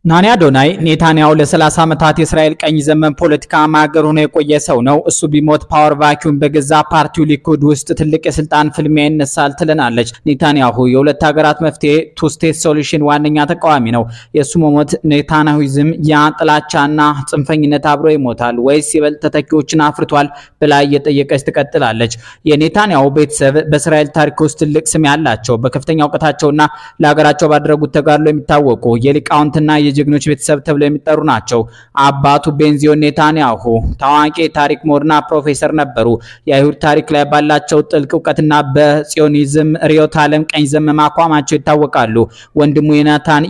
ናኒ አዶናይ ኔታንያሁ ለ30 ዓመታት የእስራኤል ቀኝ ዘመን ፖለቲካ ማገር ሆኖ የቆየ ሰው ነው። እሱ ቢሞት ፓወር ቫኪዩም በገዛ ፓርቲው ሊኩድ ውስጥ ትልቅ የስልጣን ፍልሚያ ይነሳል ትለናለች። ኔታንያሁ የሁለት ሀገራት መፍትሄ ቱ ስቴት ሶሉሽን ዋነኛ ተቃዋሚ ነው። የእሱ መሞት ኔታንያሁይዝም ያ ጥላቻና ጽንፈኝነት አብሮ ይሞታል ወይስ ይበልጥ ተተኪዎችን አፍርቷል ብላ እየጠየቀች ትቀጥላለች። የኔታንያሁ ቤተሰብ በእስራኤል ታሪክ ውስጥ ትልቅ ስም ያላቸው በከፍተኛ እውቀታቸውና ለሀገራቸው ባደረጉት ተጋድሎ የሚታወቁ የሊቃውንትና የጀግኖች ቤተሰብ ተብለው የሚጠሩ ናቸው። አባቱ ቤንዚዮን ኔታንያሁ ታዋቂ ታሪክ ምሁርና ፕሮፌሰር ነበሩ። የአይሁድ ታሪክ ላይ ባላቸው ጥልቅ እውቀትና በጽዮኒዝም ርዕዮተ ዓለም ቀኝ ዘመም አቋማቸው ይታወቃሉ። ወንድሙ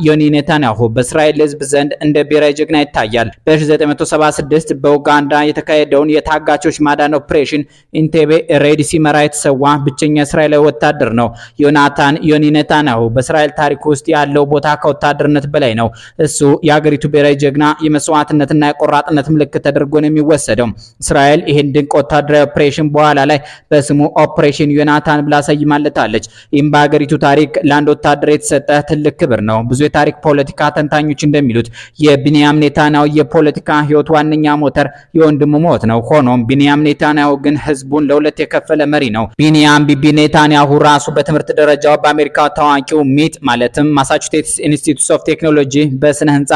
ዮኒ ኔታንያሁ በእስራኤል ሕዝብ ዘንድ እንደ ብሔራዊ ጀግና ይታያል። በ1976 በኡጋንዳ የተካሄደውን የታጋቾች ማዳን ኦፕሬሽን ኢንቴቤ ሬድ ሲመራ የተሰዋ ብቸኛ እስራኤላዊ ወታደር ነው። ዮኒ ኔታንያሁ በእስራኤል ታሪክ ውስጥ ያለው ቦታ ከወታደርነት በላይ ነው። እሱ የሀገሪቱ ብሔራዊ ጀግና የመስዋዕትነትና የቆራጥነት ምልክት ተደርጎ ነው የሚወሰደው። እስራኤል ይሄን ድንቅ ወታደራዊ ኦፕሬሽን በኋላ ላይ በስሙ ኦፕሬሽን ዮናታን ብላ ሰይማለታለች። ይህም በሀገሪቱ ታሪክ ለአንድ ወታደር የተሰጠ ትልቅ ክብር ነው። ብዙ የታሪክ ፖለቲካ ተንታኞች እንደሚሉት የቢንያም ኔታንያሁ የፖለቲካ ህይወት ዋነኛ ሞተር የወንድሙ ሞት ነው። ሆኖም ቢንያም ኔታንያሁ ግን ህዝቡን ለሁለት የከፈለ መሪ ነው። ቢንያም ቢቢ ኔታንያሁ ራሱ በትምህርት ደረጃው በአሜሪካ ታዋቂው ሚት ማለትም ማሳቹሴትስ ኢንስቲትዩት ኦፍ ቴክኖሎጂ በስነ ህንጻ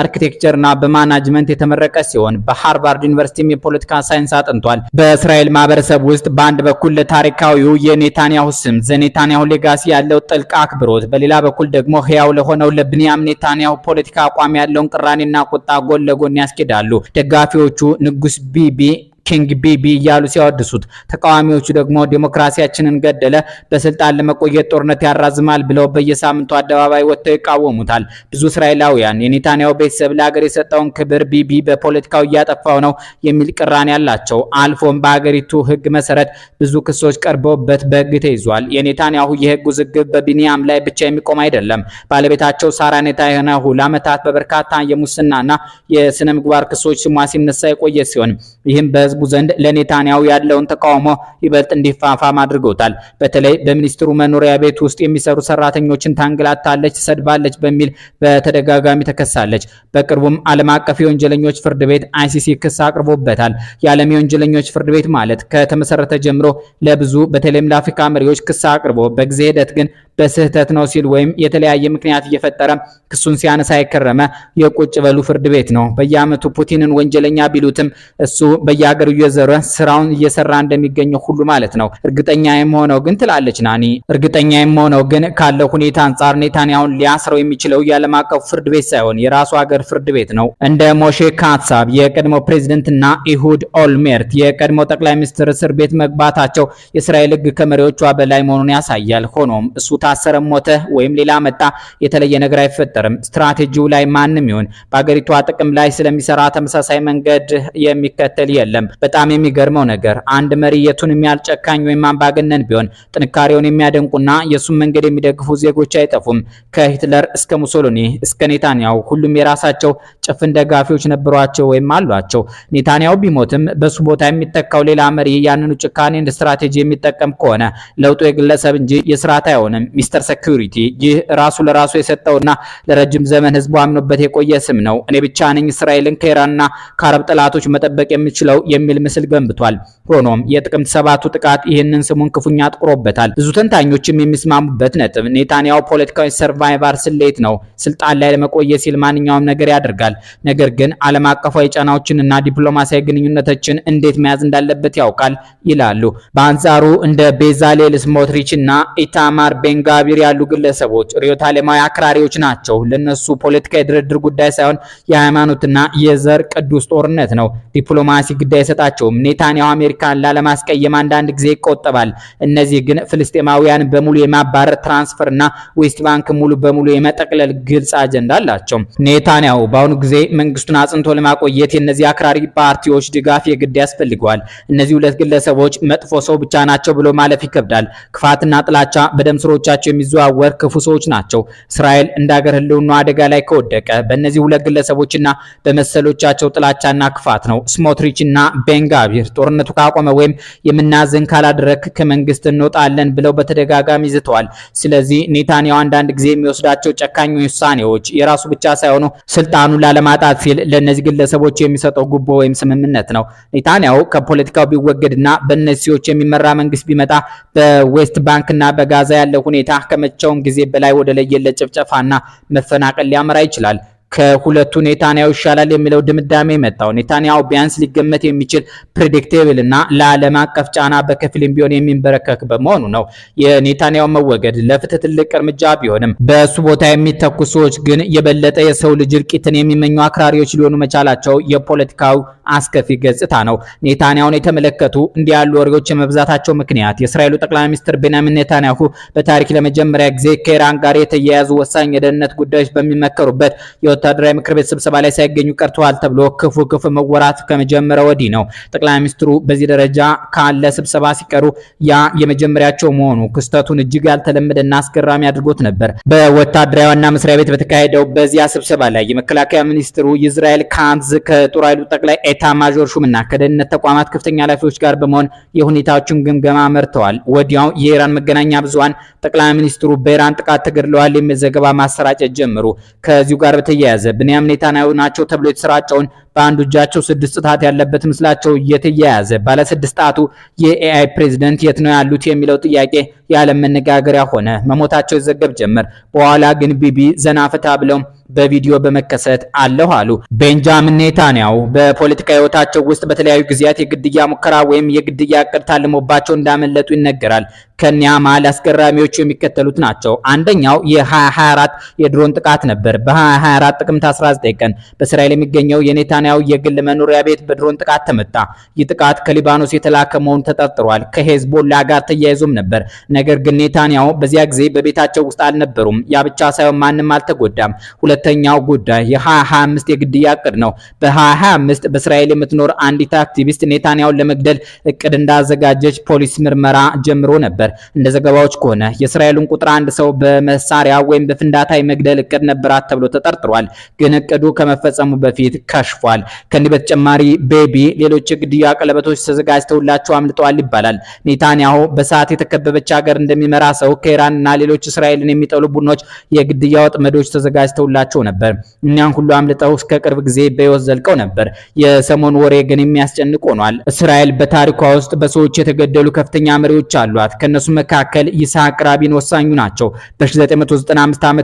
አርኪቴክቸርና በማናጅመንት የተመረቀ ሲሆን በሃርቫርድ ዩኒቨርሲቲም የፖለቲካ ሳይንስ አጥንቷል። በእስራኤል ማህበረሰብ ውስጥ በአንድ በኩል ለታሪካዊው የኔታንያሁ ስም ዘኔታንያሁ ሌጋሲ ያለው ጥልቅ አክብሮት፣ በሌላ በኩል ደግሞ ህያው ለሆነው ለቢንያም ኔታንያሁ ፖለቲካ አቋም ያለውን ቅራኔና ቁጣ ጎን ለጎን ያስኬዳሉ። ደጋፊዎቹ ንጉስ ቢቢ ኪንግ ቢቢ እያሉ ሲያወድሱት፣ ተቃዋሚዎቹ ደግሞ ዲሞክራሲያችንን ገደለ፣ በስልጣን ለመቆየት ጦርነት ያራዝማል ብለው በየሳምንቱ አደባባይ ወጥተው ይቃወሙታል። ብዙ እስራኤላውያን የኔታንያሁ ቤተሰብ ለሀገር የሰጠውን ክብር ቢቢ በፖለቲካው እያጠፋው ነው የሚል ቅራኔ ያላቸው። አልፎም በሀገሪቱ ህግ መሰረት ብዙ ክሶች ቀርበውበት በህግ ተይዟል። የኔታንያሁ የህግ ውዝግብ በቢንያም ላይ ብቻ የሚቆም አይደለም። ባለቤታቸው ሳራ ኔታንያሁ ለዓመታት በበርካታ የሙስናና የስነ ምግባር ክሶች ስሟ ሲነሳ የቆየ ሲሆን ይህም በህዝቡ ዘንድ ለኔታንያሁ ያለውን ተቃውሞ ይበልጥ እንዲፋፋም አድርጎታል። በተለይ በሚኒስትሩ መኖሪያ ቤት ውስጥ የሚሰሩ ሰራተኞችን ታንገላታለች፣ ትሰድባለች በሚል በተደጋጋሚ ተከሳለች። በቅርቡም ዓለም አቀፍ የወንጀለኞች ፍርድ ቤት አይሲሲ ክስ አቅርቦበታል። የዓለም የወንጀለኞች ፍርድ ቤት ማለት ከተመሰረተ ጀምሮ ለብዙ በተለይም ለአፍሪካ መሪዎች ክስ አቅርቦ በጊዜ ሂደት ግን በስህተት ነው ሲል ወይም የተለያየ ምክንያት እየፈጠረ ክሱን ሲያነሳ የከረመ የቁጭ በሉ ፍርድ ቤት ነው። በየዓመቱ ፑቲንን ወንጀለኛ ቢሉትም እሱ በየሀገሩ እየዘረ ስራውን እየሰራ እንደሚገኘው ሁሉ ማለት ነው። እርግጠኛ የምሆነው ግን ትላለች ናኒ፣ እርግጠኛ የምሆነው ግን ካለው ሁኔታ አንጻር ኔታንያሁን ሊያስረው የሚችለው የዓለም አቀፍ ፍርድ ቤት ሳይሆን የራሱ ሀገር ፍርድ ቤት ነው። እንደ ሞሼ ካትሳብ የቀድሞ ፕሬዝዳንትና ኢሁድ ኦልሜርት የቀድሞ ጠቅላይ ሚኒስትር እስር ቤት መግባታቸው የእስራኤል ህግ ከመሪዎቿ በላይ መሆኑን ያሳያል። ሆኖም እሱ ታሰረ፣ ሞተ ወይም ሌላ መጣ የተለየ ነገር አይፈጠርም። ስትራቴጂው ላይ ማንም ይሁን በአገሪቷ ጥቅም ላይ ስለሚሰራ ተመሳሳይ መንገድ የሚከተል የለም። በጣም የሚገርመው ነገር አንድ መሪ የቱንም ያህል ጨካኝ ወይም አምባገነን ቢሆን ጥንካሬውን የሚያደንቁና የሱን መንገድ የሚደግፉ ዜጎች አይጠፉም። ከሂትለር እስከ ሙሶሎኒ እስከ ኔታንያሁ ሁሉም የራሳቸው ጭፍን ደጋፊዎች ነበሯቸው ወይም አሏቸው። ኔታንያሁ ቢሞትም በሱ ቦታ የሚተካው ሌላ መሪ ያንኑ ጭካኔ እንደ ስትራቴጂ የሚጠቀም ከሆነ ለውጡ የግለሰብ እንጂ የስርዓት አይሆንም። ሚስተር ሴኩሪቲ ይህ ራሱ ለራሱ የሰጠውና ለረጅም ዘመን ህዝቡ አምኖበት የቆየ ስም ነው። እኔ ብቻ ነኝ እስራኤልን ከኢራንና ከአረብ ጠላቶች መጠበቅ የሚችለው የሚል ምስል ገንብቷል። ሆኖም የጥቅምት 7ቱ ጥቃት ይህንን ስሙን ክፉኛ አጥቁሮበታል። ብዙ ተንታኞችም የሚስማሙበት ነጥብ ኔታንያሁ ፖለቲካዊ ሰርቫይቫር ስሌት ነው። ስልጣን ላይ ለመቆየት ሲል ማንኛውም ነገር ያደርጋል። ነገር ግን ዓለም አቀፋዊ ጫናዎችንና ዲፕሎማሲያዊ ግንኙነቶችን እንዴት መያዝ እንዳለበት ያውቃል ይላሉ። በአንጻሩ እንደ ቤዛሌል ስሞትሪችና ኢታማር ቤንጋቢር ያሉ ግለሰቦች ርዕዮተ ዓለማዊ አክራሪዎች ናቸው። ለነሱ ፖለቲካ የድርድር ጉዳይ ሳይሆን የሃይማኖትና የዘር ቅዱስ ጦርነት ነው። ዲፕሎማሲ ጉዳይ አይሰጣቸውም። ኔታንያሁ አሜሪካን ላለማስቀየም አንዳንድ ጊዜ ይቆጠባል። እነዚህ ግን ፍልስጤማውያን በሙሉ የማባረር ትራንስፈርና ዌስት ባንክ ሙሉ በሙሉ የመጠቅለል ግልጽ አጀንዳ አላቸው። ኔታንያሁ በአሁኑ ጊዜ መንግስቱን አጽንቶ ለማቆየት የነዚህ አክራሪ ፓርቲዎች ድጋፍ የግድ ያስፈልገዋል። እነዚህ ሁለት ግለሰቦች መጥፎ ሰው ብቻ ናቸው ብሎ ማለፍ ይከብዳል። ክፋትና ጥላቻ በደም ስሮቻቸው የሚዘዋወር ክፉ ሰዎች ናቸው። እስራኤል እንደ ሀገር ህልውና አደጋ ላይ ከወደቀ በእነዚህ ሁለት ግለሰቦችና በመሰሎቻቸው ጥላቻና ክፋት ነው። ስሞትሪችና ቤንጋቪር ጦርነቱ ካቆመ ወይም የምናዘን ካላደረክ ከመንግስት እንወጣለን ብለው በተደጋጋሚ ዝተዋል። ስለዚህ ኔታንያሁ አንዳንድ ጊዜ የሚወስዳቸው ጨካኝ ውሳኔዎች የራሱ ብቻ ሳይሆኑ ስልጣኑን ላለማጣት ሲል ለነዚህ ግለሰቦች የሚሰጠው ጉቦ ወይም ስምምነት ነው። ኔታንያሁ ከፖለቲካው ቢወገድና በእነዚህዎች የሚመራ መንግስት ቢመጣ በዌስት ባንክና በጋዛ ያለው ሁኔታ ከመቼውም ጊዜ በላይ ወደ ለየለት ጭፍጨፋና መፈናቀል ሊያመራ ይችላል። ከሁለቱ ኔታንያሁ ይሻላል የሚለው ድምዳሜ መጣው። ኔታንያሁ ቢያንስ ሊገመት የሚችል ፕሬዲክቴብል እና ለዓለም አቀፍ ጫና በከፊልም ቢሆን የሚንበረከክ በመሆኑ ነው። የኔታንያሁ መወገድ ለፍትህ ትልቅ እርምጃ ቢሆንም በሱ ቦታ የሚተኩ ሰዎች ግን የበለጠ የሰው ልጅ እልቂትን የሚመኙ አክራሪዎች ሊሆኑ መቻላቸው የፖለቲካው አስከፊ ገጽታ ነው። ኔታንያሁን የተመለከቱ እንዲህ ያሉ ወሬዎች የመብዛታቸው ምክንያት የእስራኤሉ ጠቅላይ ሚኒስትር ቤንያሚን ኔታንያሁ በታሪክ ለመጀመሪያ ጊዜ ከኢራን ጋር የተያያዙ ወሳኝ የደህንነት ጉዳዮች በሚመከሩበት ወታደራዊ ምክር ቤት ስብሰባ ላይ ሳይገኙ ቀርተዋል ተብሎ ክፉ መወራት ከመጀመሪያው ወዲህ ነው። ጠቅላይ ሚኒስትሩ በዚህ ደረጃ ካለ ስብሰባ ሲቀሩ ያ የመጀመሪያቸው መሆኑ ክስተቱን እጅግ ያልተለመደና አስገራሚ አድርጎት ነበር። በወታደራዊ ዋና መስሪያ ቤት በተካሄደው በዚያ ስብሰባ ላይ የመከላከያ ሚኒስትሩ ኢዝራኤል ካትዝ ከጦር ኃይሉ ጠቅላይ ኤታ ማዦር ሹምና ከደህንነት ተቋማት ከፍተኛ ኃላፊዎች ጋር በመሆን የሁኔታዎችን ግምገማ መርተዋል። ወዲያው የኢራን መገናኛ ብዙሃን ጠቅላይ ሚኒስትሩ በኢራን ጥቃት ተገድለዋል የሚል ዘገባ ማሰራጨት ጀመሩ። ከዚሁ ጋር በተያያዘ ቤንያሚን ኔታንያሁ ናቸው ተብሎ የተሰራጨውን በአንዱ እጃቸው 6 ጣት ያለበት ምስላቸው እየተያያዘ ባለ 6 ጣቱ የኤአይ ፕሬዝዳንት የት ነው ያሉት የሚለው ጥያቄ የዓለም መነጋገሪያ ሆነ። መሞታቸው ይዘገብ ጀመር። በኋላ ግን ቢቢ ዘናፈታ ብለው በቪዲዮ በመከሰት አለሁ አሉ። ቤንጃሚን ኔታንያሁ በፖለቲካ ህይወታቸው ውስጥ በተለያዩ ጊዜያት የግድያ ሙከራ ወይም የግድያ እቅድ ታልሞባቸው እንዳመለጡ ይነገራል። ከኒያ መሃል አስገራሚዎቹ የሚከተሉት ናቸው። አንደኛው የ2024 የድሮን ጥቃት ነበር። በ2024 ጥቅምት 19 ቀን በእስራኤል የሚገኘው የኔታንያሁ የግል መኖሪያ ቤት በድሮን ጥቃት ተመታ። ይህ ጥቃት ከሊባኖስ የተላከ መሆኑ ተጠርጥሯል። ከሄዝቦላ ጋር ተያይዞም ነበር። ነገር ግን ኔታንያሁ በዚያ ጊዜ በቤታቸው ውስጥ አልነበሩም። ያ ብቻ ሳይሆን ማንም አልተጎዳም። ሁለተኛው ጉዳይ የ2025 የግድያ እቅድ ነው። በ2025 በእስራኤል የምትኖር አንዲት አክቲቪስት ኔታንያሁን ለመግደል እቅድ እንዳዘጋጀች ፖሊስ ምርመራ ጀምሮ ነበር። እንደ ዘገባዎች ከሆነ የእስራኤሉን ቁጥር 1 ሰው በመሳሪያ ወይም በፍንዳታ የመግደል እቅድ ነበራት ተብሎ ተጠርጥሯል። ግን እቅዱ ከመፈጸሙ በፊት ከሽፏል። ከዚህ በተጨማሪ ቤቢ ሌሎች የግድያ ቀለበቶች ተዘጋጅተውላቸው አምልጠዋል ይባላል። ኔታንያሁ በሰዓት የተከበበች ሀገር እንደሚመራ ሰው ከኢራንና ሌሎች እስራኤልን የሚጠሉ ቡድኖች የግድያ ወጥመዶች ተዘጋጅተውላቸው ነበር። እኛን ሁሉ አምልጠው እስከ ቅርብ ጊዜ በሕይወት ዘልቀው ነበር። የሰሞኑ ወሬ ግን የሚያስጨንቅ ሆኗል። እስራኤል በታሪኳ ውስጥ በሰዎች የተገደሉ ከፍተኛ መሪዎች አሏት። ከነሱ መካከል ይስሐቅ ራቢን ወሳኙ ናቸው። በ1995 ዓ.ም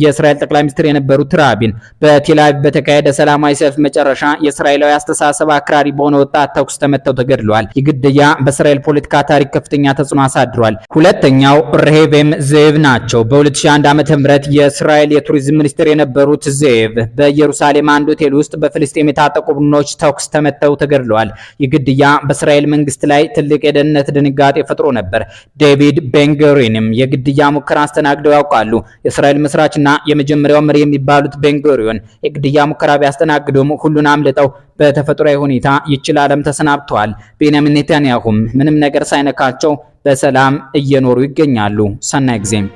የእስራኤል ጠቅላይ ሚኒስትር የነበሩት ራቢን በቴል አቪቭ በተካሄደ ሰላማዊ ሰልፍ መጨረሻ የእስራኤላዊ አስተሳሰብ አክራሪ በሆነ ወጣት ተኩስ ተመተው ተገድለዋል። ይግድያ በእስራኤል ፖለቲካ ታሪክ ከፍተኛ ተጽዕኖ አሳድሯል። ሁለተኛው ሬሄቬም ዜቭ ናቸው። በ2001 ዓ.ም የእስራኤል የቱሪዝም ሚኒስትር የነበሩት ዜቭ በኢየሩሳሌም አንድ ሆቴል ውስጥ በፍልስጤም የታጠቁ ቡድኖች ተኩስ ተመተው ተገድለዋል። ይግድያ በእስራኤል መንግስት ላይ ትልቅ የደህንነት ድንጋጤ ፈጥሮ ነበር። ዴቪድ ቤንጉሪንም የግድያ ሙከራ አስተናግደው ያውቃሉ። የእስራኤል መስራችና የመጀመሪያው መሪ የሚባሉት ቤንጉሪዮን የግድያ ሙከራ ቢያስተናግዱም ሁሉን አምልጠው በተፈጥሯዊ ሁኔታ ይችል ዓለም ተሰናብተዋል። ቤንያሚን ኔታንያሁም ምንም ነገር ሳይነካቸው በሰላም እየኖሩ ይገኛሉ። ሰናይ ጊዜም